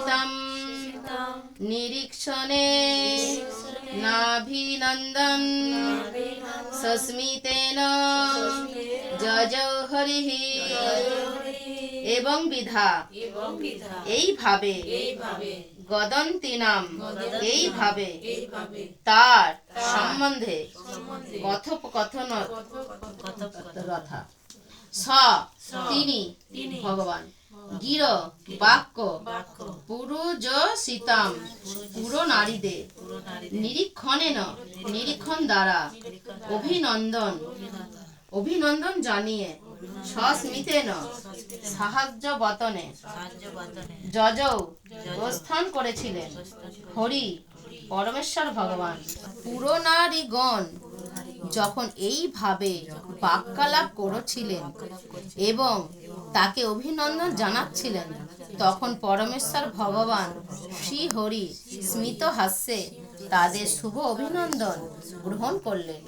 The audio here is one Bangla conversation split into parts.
शीतं निरीक्षणे नाभिनन्दन सस्मितेन जजौ हरिः এবং বিধা এইভাবে গদন্তিনাম এইভাবে তার সম্বন্ধে কথোপকথন রথা স তিনি ভগবান গির বাক্য পুরুজসিতাম পুরো নারীদের নিরীক্ষণেন নিরীক্ষণ দ্বারা অভিনন্দন জানিয়ে সস্মিতেন সাহায্য বতনে যজৌ প্রস্থান করেছিলেন হরি পরমেশ্বর ভগবান পুরনারীগণ যখন এইভাবে বাক্যালাপ করেছিলেন এবং তাকে অভিনন্দন জানাচ্ছিলেন তখন পরমেশ্বর ভগবান শ্রী হরি স্মিত হাস্যে তাদের শুভ অভিনন্দন গ্রহণ করলেন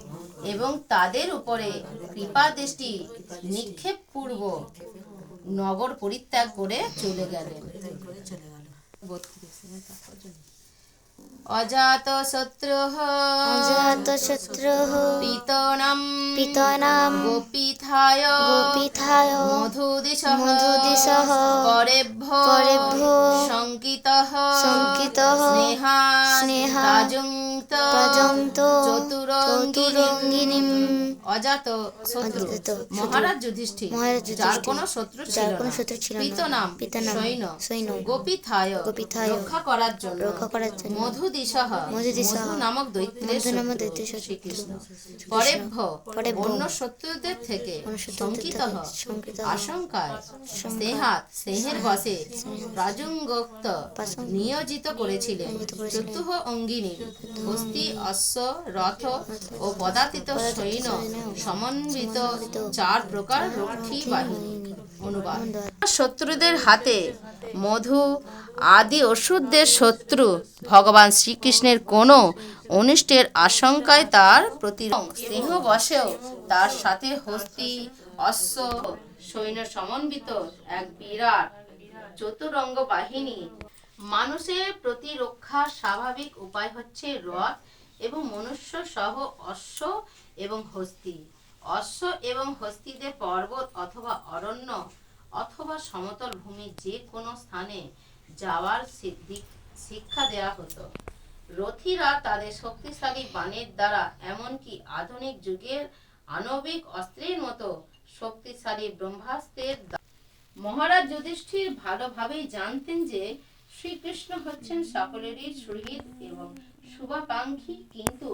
এবং তাদের উপরে কৃপা দৃষ্টি নিক্ষেপ পূর্বক নগর পরিত্যাগ করে চলে গেলেন। অজাত শত্রুঃ পিতনাম গোপীথায় মধুদিশঃ পরেভ্য শঙ্কিতঃ স্নেহাৎ চতুরঙ্গিনীম। অজাত শত্রু মহারাজ যুধিষ্ঠির যার কোনো শত্রু ছিল না, সৈন্য গোপীথায় রক্ষা করার জন্য মধুদিশঃ মধু নামক দৈত্যের শ্রীকৃষ্ণ পরেভ্য অন্য শত্রুদের থেকে শঙ্কিতঃ আশঙ্কায় স্নেহের বশে প্রাজুঙ্গোক্ত নিয়োজিত করেছিলেন চতুহ অঙ্গিনী হস্তি অশ্ব রথ ও পদাতিত সৈন্য সমন্বিত 4 প্রকার রক্ষী বাহিনী। অনুবাদ শত্রুদের হাতে মধু আদি ওষুধদের শত্রু ভগবান শ্রীকৃষ্ণের কোনো অনিষ্টের আশঙ্কায় তার প্রতি স্নেহবশেও তার সাথে হস্তি অশ্ব সৈন্য সমন্বিত এক বিরাট চতুরঙ্গ বাহিনী। মানুষের প্রতিরক্ষার স্বাভাবিক উপায় হচ্ছে রথ এবং মনুষ্য সহ অশ্ব এবং হস্তি। অশ্ব এবং হস্তিদের পর্বত অথবা অরণ্য অথবা সমতল ভূমি যে কোনো স্থানে যাওয়ার শিক্ষা দেওয়া হতো। রথীরা তাদের শক্তিশালী বাণের দ্বারা এমনকি আধুনিক যুগের আণবিক অস্ত্রের মতো শক্তিশালী ব্রহ্মাস্ত্রের মহারাজ যুধিষ্ঠির ভালোভাবেই জানতেন যে শ্রীকৃষ্ণ হচ্ছেন সকলেরই সুহৃদ এবং শুভাকাঙ্ক্ষী, কিন্তু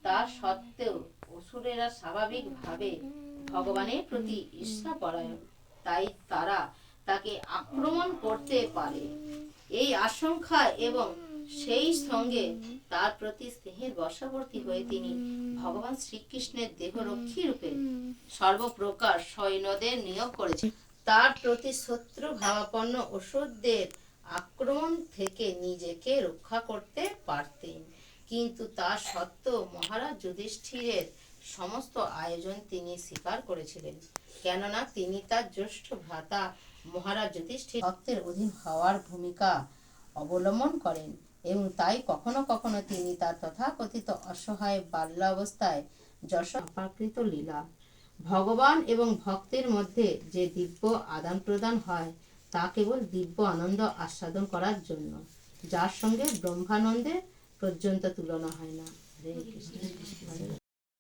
তা সত্ত্বেও অসুরেরা স্বাভাবিকভাবে ভগবানের প্রতি ঈর্ষাপরায়ণ, তাই তারা তাকে আক্রমণ করতে পারে এই আশঙ্কা এবং সেই সঙ্গে তার প্রতি স্নেহের বশবর্তী হয়ে তিনি ভগবান শ্রীকৃষ্ণের দেহরক্ষী রূপে সর্বপ্রকার সৈন্যদের নিয়োগ করেছেন। তার প্রতি শত্রু ভাবাপন্ন অসুরদের আক্রমণ থেকে নিজেকে রক্ষা করতে পারতেন, কিন্তু তা সত্ত্বেও মহারাজ যুধিষ্ঠিরের সমস্ত আয়োজন তিনি স্বীকার করেছিলেন, কেননা তিনি তার জ্যেষ্ঠ ভ্রাতা মহারাজ যুধিষ্ঠির ভক্তের অধীন হওয়ার ভূমিকা অবলম্বন করেন এবং তাই কখনো কখনো তিনি তার তথাকথিত অসহায় বাল্যাবস্থায় যশোপাকৃত লীলা ভগবান এবং ভক্তের মধ্যে যে দিব্য আদান প্রদান হয় তা কেবল দিব্য আনন্দ আস্বাদন করার জন্য, যার সঙ্গে ব্রহ্মানন্দের পর্যন্ত তুলনা হয় না। হরে কৃষ্ণ।